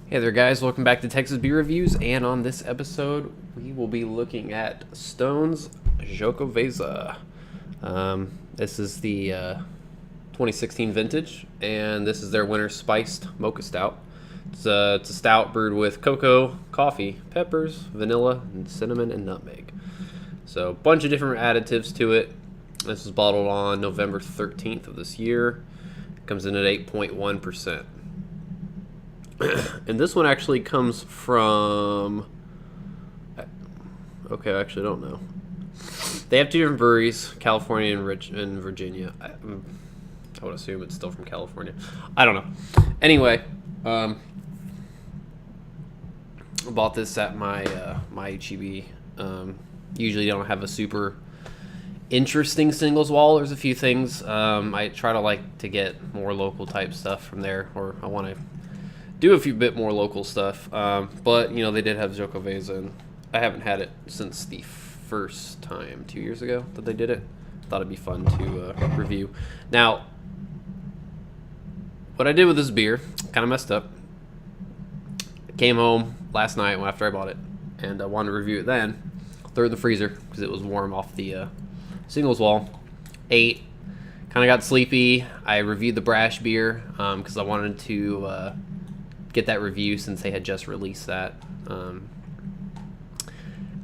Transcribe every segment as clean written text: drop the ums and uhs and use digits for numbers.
Hey there guys, welcome back to Texas Beer Reviews, and on this episode we will be looking at Stone's Xocoveza. This is the 2016 vintage, and this is their winter spiced mocha stout. It's a stout brewed with cocoa, coffee, peppers, vanilla, and cinnamon and nutmeg. So a bunch of different additives to it. This was bottled on November 13th of this year. It comes in at 8.1%. And this one actually comes from... Okay, I actually don't know. They have two different breweries, California and Virginia. I would assume it's still from California. I don't know. Anyway, I bought this at my HEB. Usually don't have a super interesting singles wall. There's a few things. I try to get more local type stuff from there, or I want to do a few bit more local stuff, but you know, they did have Xocoveza, and I haven't had it since the first time 2 years ago that they did it. Thought it'd be fun to review. Now, what I did with this beer, kind of messed up. I came home last night after I bought it, and I wanted to review it then. Threw it in the freezer because it was warm off the singles wall. Ate, kind of got sleepy. I reviewed the brash beer because I wanted to get that review since they had just released that.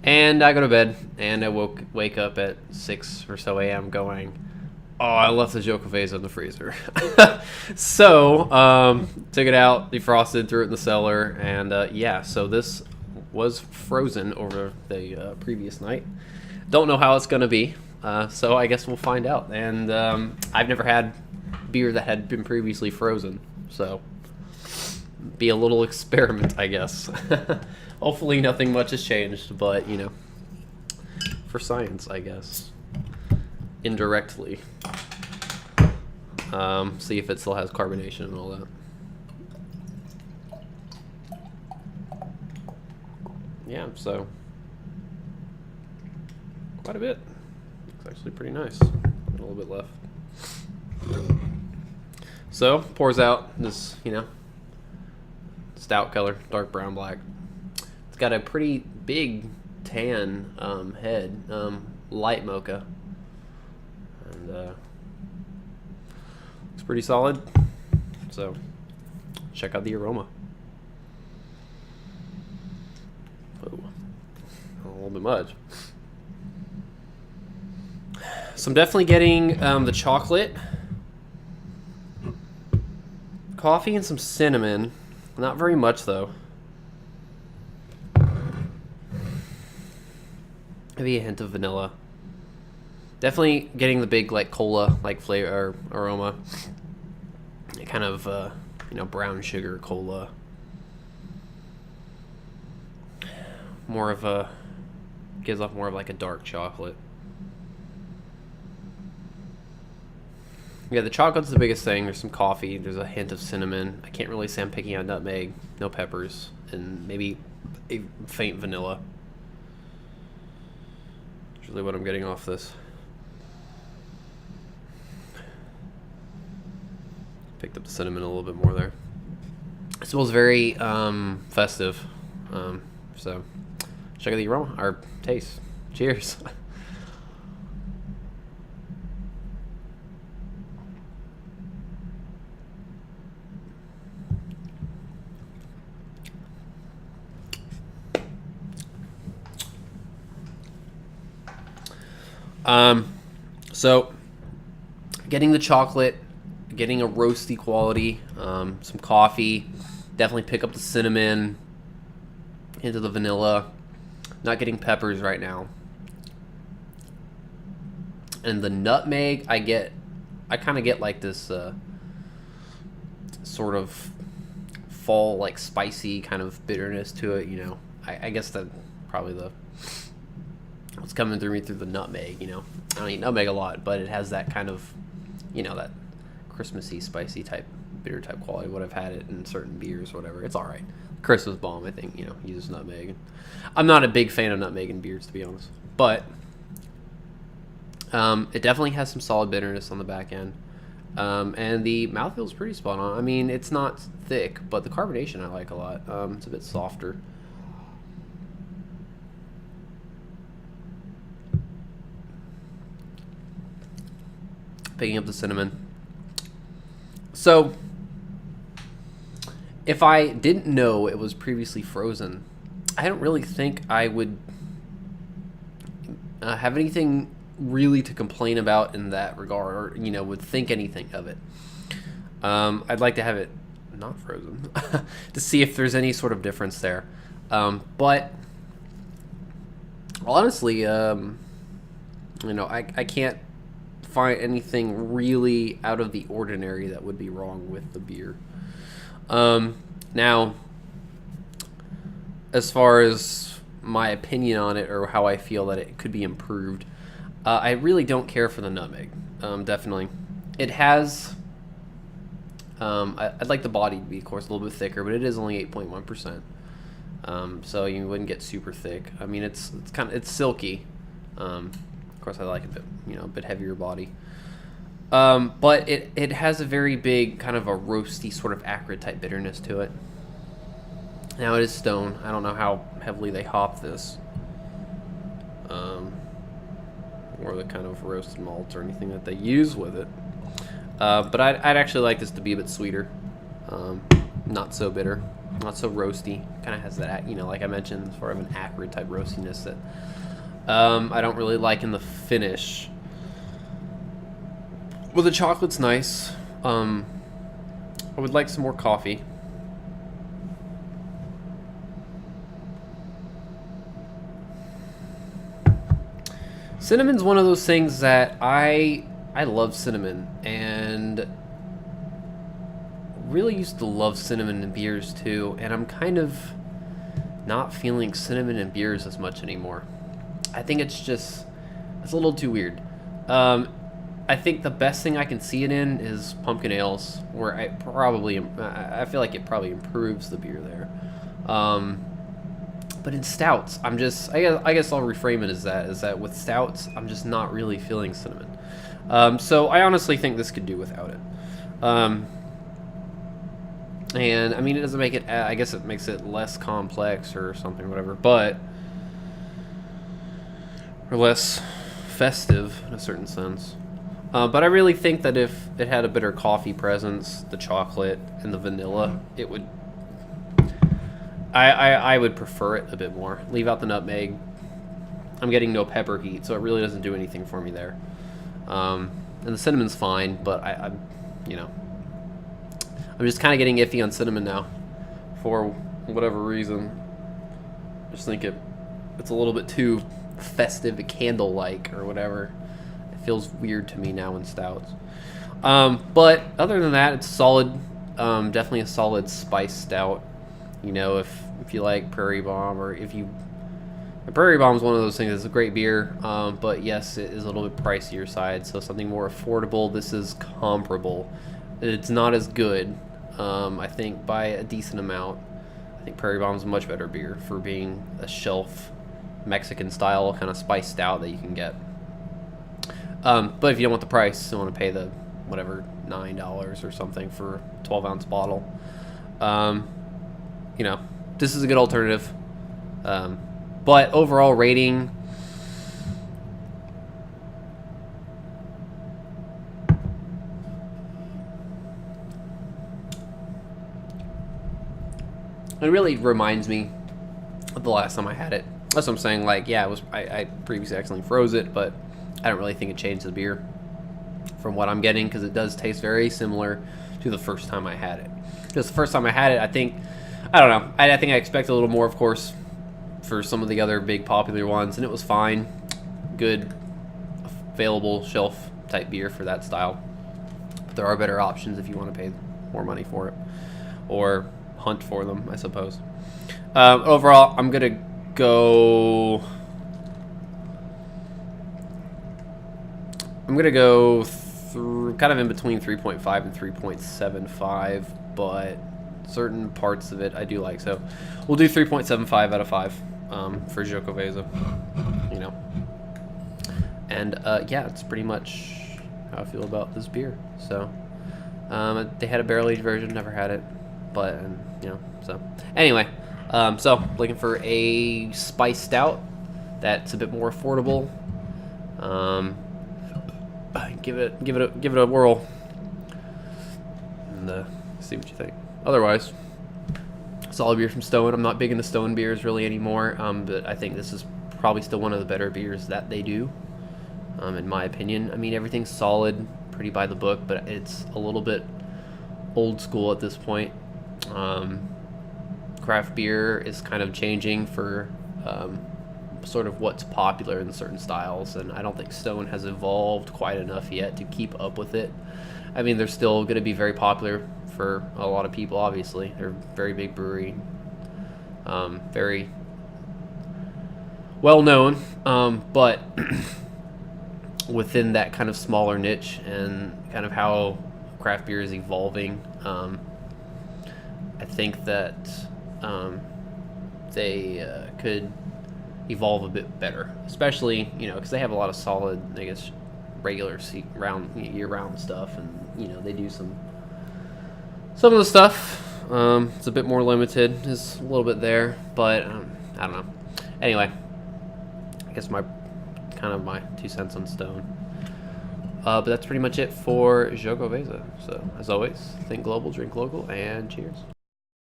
And I go to bed, and I wake up at 6 or so a.m. going, oh, I left the Xocoveza in the freezer. So took it out, defrosted, threw it in the cellar, and yeah, so this was frozen over the previous night. Don't know how it's gonna be, so I guess we'll find out. And I've never had beer that had been previously frozen, so be a little experiment, I guess. Hopefully nothing much has changed, but you know, for science, I guess, indirectly. See if it still has carbonation and all that. Yeah, so quite a bit. It's actually pretty nice. A little bit left. So pours out this, you know, stout color, dark brown black. It's got a pretty big tan head, light mocha, and it's pretty solid. So check out the aroma. Oh, a little bit much. So I'm definitely getting the chocolate, coffee, and some cinnamon. Not very much though. Maybe a hint of vanilla. Definitely getting the big like cola like flavor or aroma. Kind of you know, brown sugar cola. More of a, gives off more of like a dark chocolate. Yeah, the chocolate's the biggest thing. There's some coffee. There's a hint of cinnamon. I can't really say I'm picking out nutmeg. No peppers. And maybe a faint vanilla. That's really what I'm getting off this. Picked up the cinnamon a little bit more there. It smells very festive. So check out the aroma, or taste. Cheers. So getting the chocolate, getting a roasty quality, some coffee, definitely pick up the cinnamon, into the vanilla, not getting peppers right now. And the nutmeg, I kind of get like this sort of fall, like spicy kind of bitterness to it, you know. I guess that probably what's coming through me through the nutmeg, you know. I don't eat nutmeg a lot, but it has that kind of, you know, that Christmassy, spicy type, bitter type quality. What I've had it in certain beers, whatever. It's all right. Christmas bomb, I think, you know, uses nutmeg. I'm not a big fan of nutmeg in beers, to be honest, but it definitely has some solid bitterness on the back end. And the mouthfeel's pretty spot on. I mean, it's not thick, but the carbonation I like a lot. It's a bit softer. Picking up the cinnamon. So, if I didn't know it was previously frozen, I don't really think I would have anything really to complain about in that regard, or would think anything of it. I'd like to have it not frozen to see if there's any sort of difference there. But honestly, I can't find anything really out of the ordinary that would be wrong with the beer. Now, as far as my opinion on it, or how I feel that it could be improved, I really don't care for the nutmeg. Definitely, it has. I'd like the body to be, of course, a little bit thicker, but it is only 8.1%. So you wouldn't get super thick. I mean, it's silky. Of course, I like a bit, a bit heavier body. But it has a very big kind of a roasty sort of acrid type bitterness to it. Now it is stone. I don't know how heavily they hop this, or the kind of roasted malts or anything that they use with it. But I'd actually like this to be a bit sweeter, not so bitter, not so roasty. Kind of has that, like I mentioned, sort of an acrid type roastiness that I don't really like in the finish. Well, the chocolate's nice. I would like some more coffee. Cinnamon's one of those things that I love cinnamon, and really used to love cinnamon in beers too, and I'm kind of not feeling cinnamon in beers as much anymore. I think it's a little too weird. I think the best thing I can see it in is pumpkin ales, where I feel like it probably improves the beer there. But in stouts, I guess I'll reframe it as that with stouts, I'm just not really feeling cinnamon. So I honestly think this could do without it. And I mean, it doesn't make it, I guess it makes it less complex or something, whatever, or less festive in a certain sense. But I really think that if it had a bitter coffee presence, the chocolate and the vanilla, it would, I would prefer it a bit more. Leave out the nutmeg. I'm getting no pepper heat, so it really doesn't do anything for me there. And the cinnamon's fine, but I'm just kind of getting iffy on cinnamon now, for whatever reason. I just think it's a little bit too festive, candle-like, or whatever. It feels weird to me now in stouts. But other than that, it's solid. Definitely a solid spice stout. If you like Prairie Bomb, or Prairie Bomb is one of those things. It's a great beer, but yes, it is a little bit pricier side. So something more affordable. This is comparable. It's not as good, I think, by a decent amount. I think Prairie Bomb is a much better beer for being a shelf Mexican style kind of spice stout that you can get. But if you don't want the price, you want to pay the whatever $9 or something for a 12-ounce bottle. This is a good alternative. But overall rating, it really reminds me of the last time I had it. That's what I'm saying. Like, yeah, I previously accidentally froze it, but I don't really think it changed the beer from what I'm getting, because it does taste very similar to the first time I had it. Because the first time I had it, I think I expected a little more, of course, for some of the other big popular ones, and it was fine. Good, available shelf type beer for that style. But there are better options if you want to pay more money for it, or hunt for them, I suppose. Overall, I'm gonna go through kind of in between 3.5 and 3.75, but certain parts of it I do like, so we'll do 3.75 out of 5 for Xocoveza. And yeah, it's pretty much how I feel about this beer. So they had a barrel aged version, never had it, but you know. So anyway, so looking for a spice stout that's a bit more affordable. Give it a whirl and see what you think. Otherwise, solid beer from Stone. I'm not big into Stone beers really anymore, but I think this is probably still one of the better beers that they do, in my opinion. I mean, everything's solid, pretty by the book, but it's a little bit old school at this point. Craft beer is kind of changing for sort of what's popular in certain styles, and I don't think Stone has evolved quite enough yet to keep up with it. I mean, they're still going to be very popular for a lot of people, obviously. They're a very big brewery, very well known, but within that kind of smaller niche and kind of how craft beer is evolving, I think that they could evolve a bit better, especially, you know, because they have a lot of solid, I guess, regular year-round stuff, and they do some of the stuff. It's a bit more limited, is a little bit there, but I don't know. Anyway, I guess my 2 cents on Stone. But that's pretty much it for Xocoveza. So as always, think global, drink local, and cheers.